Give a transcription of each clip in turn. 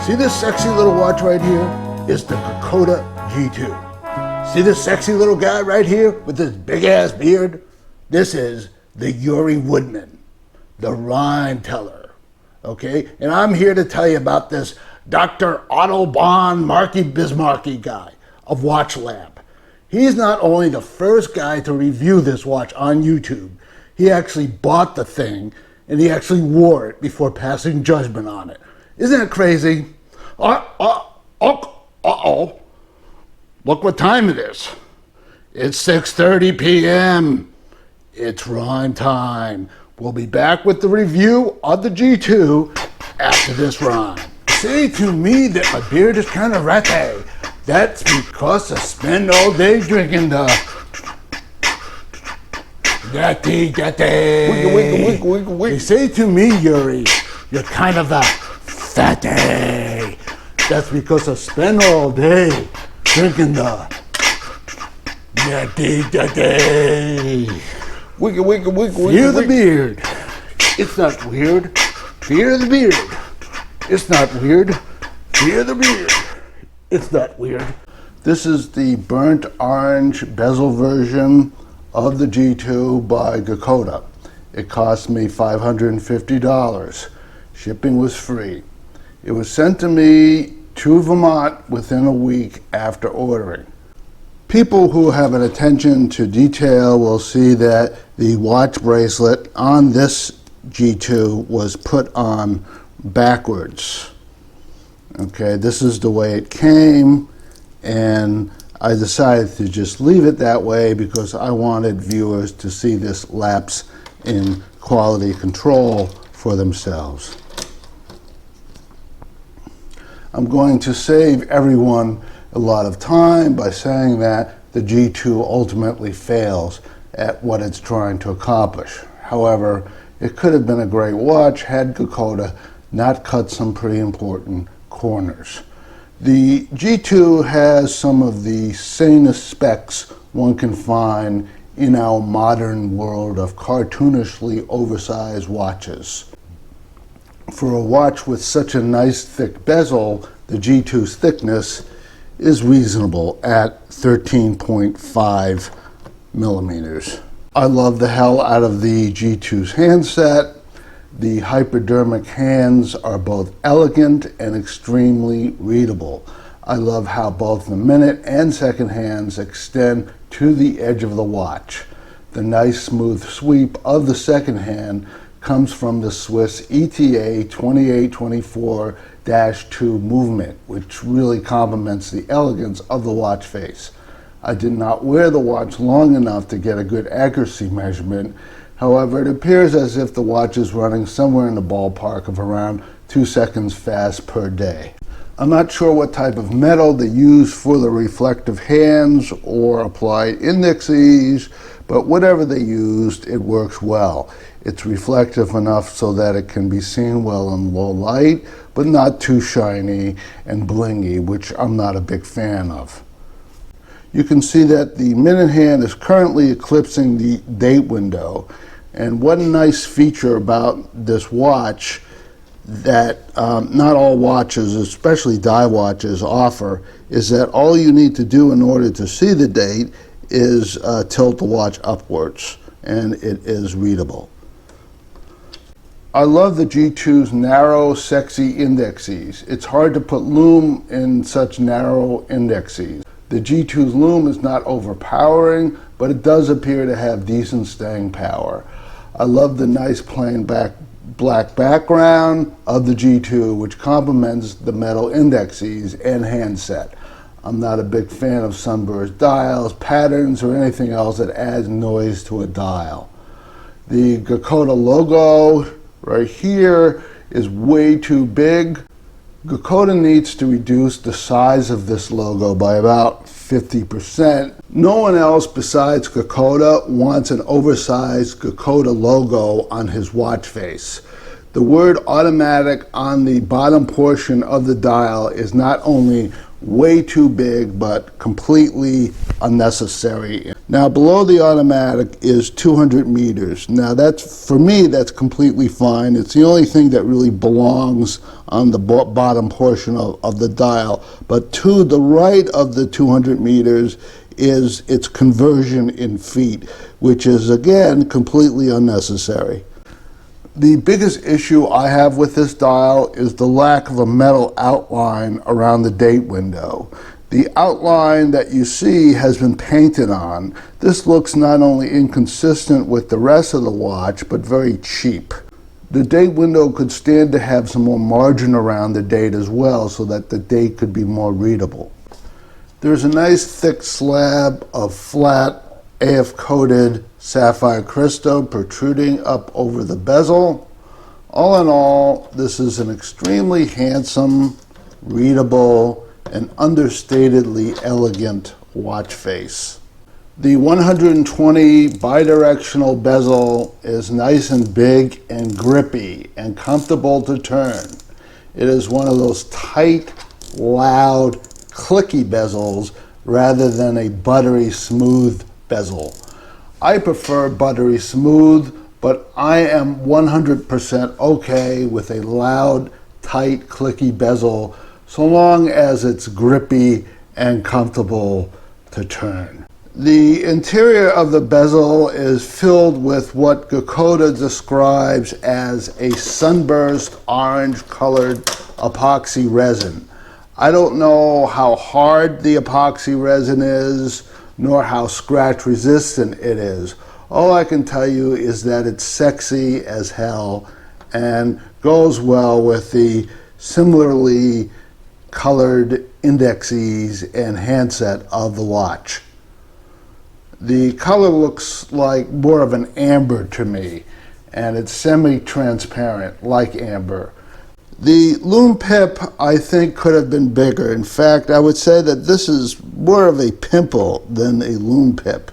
See this sexy little watch right here? It's the Geckota G-02. See this sexy little guy right here with this big ass beard? This is the Yuri Woodman, the rhyme teller, okay? And I'm here to tell you about this Dr. Autobahn Marky Bismarcky guy of Watch Lab. He's not only the first guy to review this watch on YouTube, he actually bought the thing and he actually wore it before passing judgment on it. Isn't it crazy? Uh-oh. Look what time it is. It's 6:30 p.m. It's rhyme time. We'll be back with the review of the G2 after this rhyme. Say to me that my beard is kind of ratty. That's because I spend all day drinking the Daddy. They say to me, Yuri, you're kind of a fatty. That's because I spend all day drinking the Daddy. Fear the beard. It's not weird. Fear the beard. It's not weird. Fear the beard. It's not weird. This is the burnt orange bezel version of the G2 by Geckota. It cost me $550. Shipping was free. It was sent to me to Vermont within a week after ordering. People who have an attention to detail will see that the watch bracelet on this G2 was put on backwards. Okay, this is the way it came, and I decided to just leave it that way because I wanted viewers to see this lapse in quality control for themselves. I'm going to save everyone a lot of time by saying that the G2 ultimately fails at what it's trying to accomplish. However, it could have been a great watch had Geckota not cut some pretty important corners. The G2 has some of the sanest specs one can find in our modern world of cartoonishly oversized watches. For a watch with such a nice thick bezel, the G2's thickness is reasonable at 13.5 millimeters. I love the hell out of the G2's handset. The hypodermic hands are both elegant and extremely readable. I love how both the minute and second hands extend to the edge of the watch. The nice smooth sweep of the second hand comes from the Swiss ETA 2824-2 movement, which really complements the elegance of the watch face. I did not wear the watch long enough to get a good accuracy measurement. However, it appears as if the watch is running somewhere in the ballpark of around 2 seconds fast per day. I'm not sure what type of metal they use for the reflective hands or applied indexes, but whatever they used, it works well. It's reflective enough so that it can be seen well in low light, but not too shiny and blingy, which I'm not a big fan of. You can see that the minute hand is currently eclipsing the date window. And one nice feature about this watch that not all watches, especially die watches, offer is that all you need to do in order to see the date is tilt the watch upwards, and it is readable. I love the G2's narrow, sexy indexes. It's hard to put lume in such narrow indexes. The G2's lume is not overpowering, but it does appear to have decent staying power. I love the nice plain black background of the G2, which complements the metal indexes and handset. I'm not a big fan of sunburst dials, patterns, or anything else that adds noise to a dial. The Geckota logo right here is way too big. Geckota needs to reduce the size of this logo by about 50%. No one else besides Geckota wants an oversized Geckota logo on his watch face. The word automatic on the bottom portion of the dial is not only way too big, but completely unnecessary. Now below the automatic is 200 meters. Now that's, for me, that's completely fine. It's the only thing that really belongs on the bottom portion of the dial. But to the right of the 200 meters is its conversion in feet, which is again completely unnecessary. The biggest issue I have with this dial is the lack of a metal outline around the date window. The outline that you see has been painted on. This looks not only inconsistent with the rest of the watch, but very cheap. The date window could stand to have some more margin around the date as well, so that the date could be more readable. There's a nice thick slab of flat AF-coated sapphire crystal protruding up over the bezel. All in all, this is an extremely handsome, readable, and understatedly elegant watch face. The 120 bidirectional bezel is nice and big and grippy and comfortable to turn. It is one of those tight, loud, clicky bezels rather than a buttery smooth bezel. I prefer buttery smooth, but I am 100% okay with a loud, tight, clicky bezel so long as it's grippy and comfortable to turn. The interior of the bezel is filled with what Geckota describes as a sunburst orange-colored epoxy resin. I don't know how hard the epoxy resin is, nor how scratch resistant it is. All I can tell you is that it's sexy as hell and goes well with the similarly colored indexes and handset of the watch. The color looks like more of an amber to me, and it's semi-transparent like amber. The lume pip, I think, could have been bigger. In fact, I would say that this is more of a pimple than a lume pip.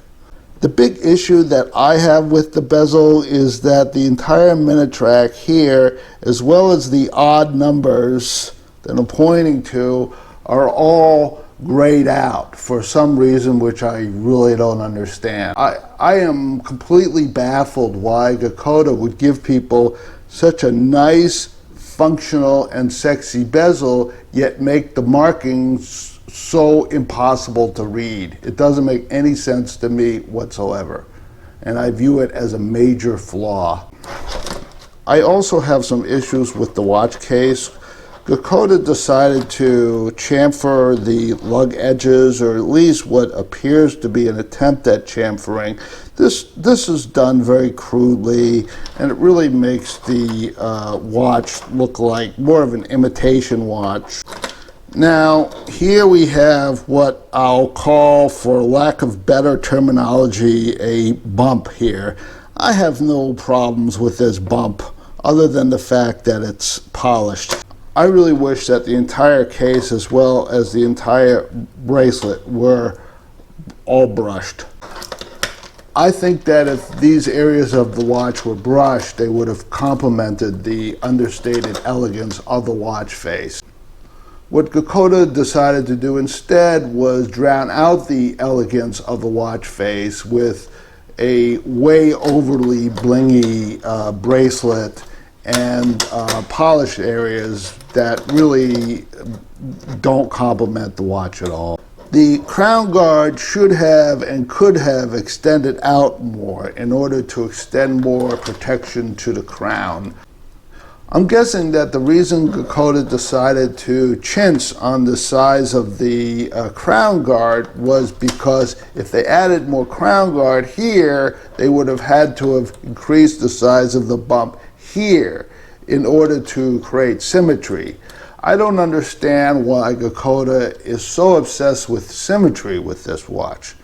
The big issue that I have with the bezel is that the entire minute track here, as well as the odd numbers that I'm pointing to, are all grayed out for some reason which I really don't understand. I am completely baffled why Geckota would give people such a nice, functional, and sexy bezel, yet make the markings so impossible to read. It doesn't make any sense to me whatsoever, and I view it as a major flaw. I also have some issues with the watch case. Geckota decided to chamfer the lug edges, or at least what appears to be an attempt at chamfering. This is done very crudely, and it really makes the watch look like more of an imitation watch. Now, here we have what I'll call, for lack of better terminology, a bump here. I have no problems with this bump, other than the fact that it's polished. I really wish that the entire case, as well as the entire bracelet, were all brushed. I think that if these areas of the watch were brushed, they would have complemented the understated elegance of the watch face. What Geckota decided to do instead was drown out the elegance of the watch face with a way overly blingy bracelet and polished areas that really don't complement the watch at all. The crown guard should have and could have extended out more in order to extend more protection to the crown. I'm guessing that the reason Geckota decided to chintz on the size of the crown guard was because if they added more crown guard here, they would have had to have increased the size of the bump here in order to create symmetry. I don't understand why Geckota is so obsessed with symmetry with this watch.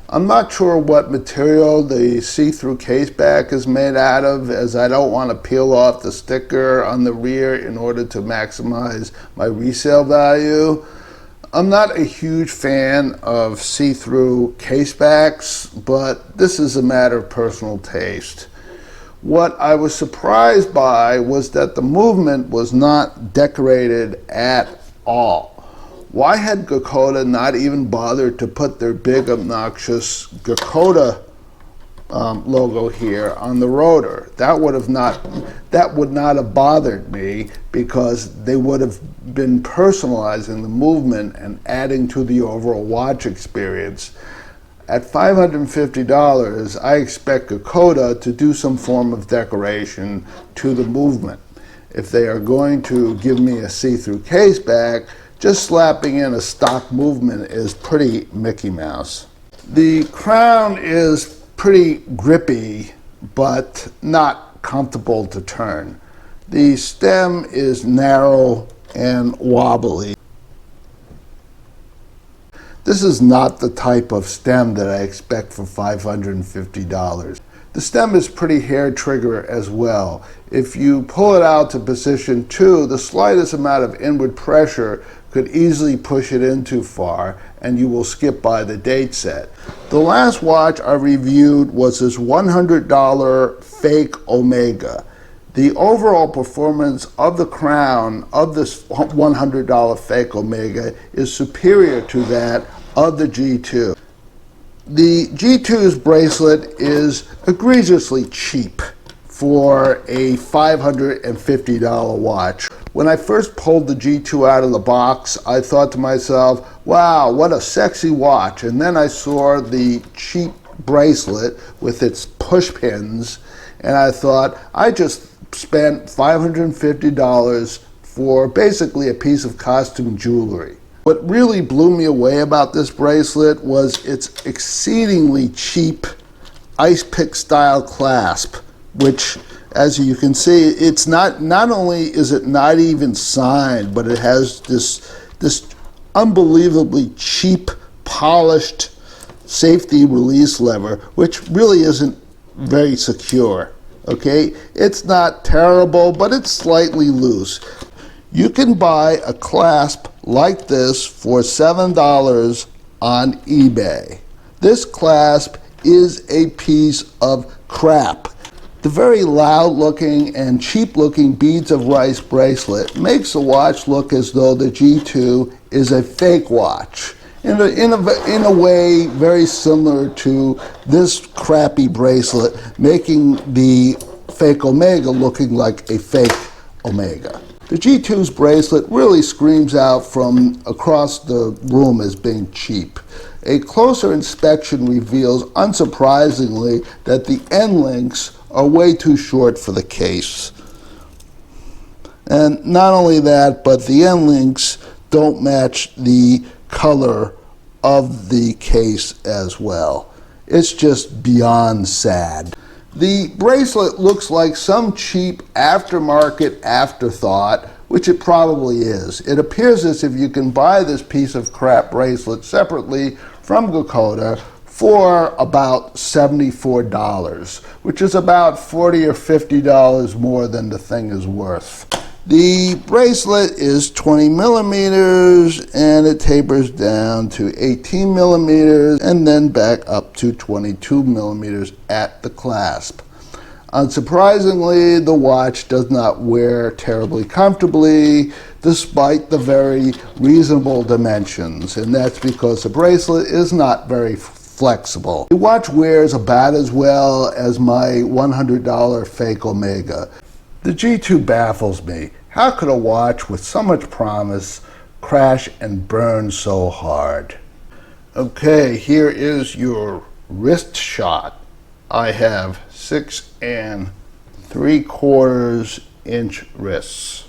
I'm not sure what material the see-through case back is made out of, as I don't want to peel off the sticker on the rear in order to maximize my resale value. I'm not a huge fan of see-through case backs, but this is a matter of personal taste. What I was surprised by was that the movement was not decorated at all. Why had Geckota not even bothered to put their big obnoxious Geckota logo here on the rotor? That would not have bothered me, because they would have been personalizing the movement and adding to the overall watch experience. At $550, I expect Geckota to do some form of decoration to the movement. If they are going to give me a see-through case back, just slapping in a stock movement is pretty Mickey Mouse. The crown is pretty grippy, but not comfortable to turn. The stem is narrow and wobbly. This is not the type of stem that I expect for $550. The stem is pretty hair trigger as well. If you pull it out to position 2, the slightest amount of inward pressure could easily push it in too far, and you will skip by the date set. The last watch I reviewed was this $100 fake Omega. The overall performance of the crown of this $100 fake Omega is superior to that of the G2. The G2's bracelet is egregiously cheap for a $550 watch. When I first pulled the G2 out of the box, I thought to myself, wow, what a sexy watch. And then I saw the cheap bracelet with its push pins, and I thought, I just spent $550 for basically a piece of costume jewelry. What really blew me away about this bracelet was its exceedingly cheap ice pick style clasp, which, as you can see, it's not only is it not even signed, but it has this unbelievably cheap, polished safety release lever, which really isn't very secure. Okay, it's not terrible, but it's slightly loose. You can buy a clasp like this for $7 on eBay. This clasp is a piece of crap. The very loud looking and cheap looking beads of rice bracelet makes the watch look as though the G2 is a fake watch. In a way very similar to this crappy bracelet, making the fake Omega looking like a fake Omega. The G2's bracelet really screams out from across the room as being cheap. A closer inspection reveals, unsurprisingly, that the end links are way too short for the case. And not only that, but the end links don't match the color of the case as well. It's just beyond sad. The bracelet looks like some cheap aftermarket afterthought, which it probably is. It appears as if you can buy this piece of crap bracelet separately from Geckota for about $74, which is about $40 or $50 more than the thing is worth. The bracelet is 20 millimeters and it tapers down to 18 millimeters and then back up to 22 millimeters at the clasp. Unsurprisingly, the watch does not wear terribly comfortably despite the very reasonable dimensions, and that's because the bracelet is not very flexible. The watch wears about as well as my $100 fake Omega. The G2 baffles me. How could a watch with so much promise crash and burn so hard? Okay, here is your wrist shot. I have 6 3/4 inch wrists.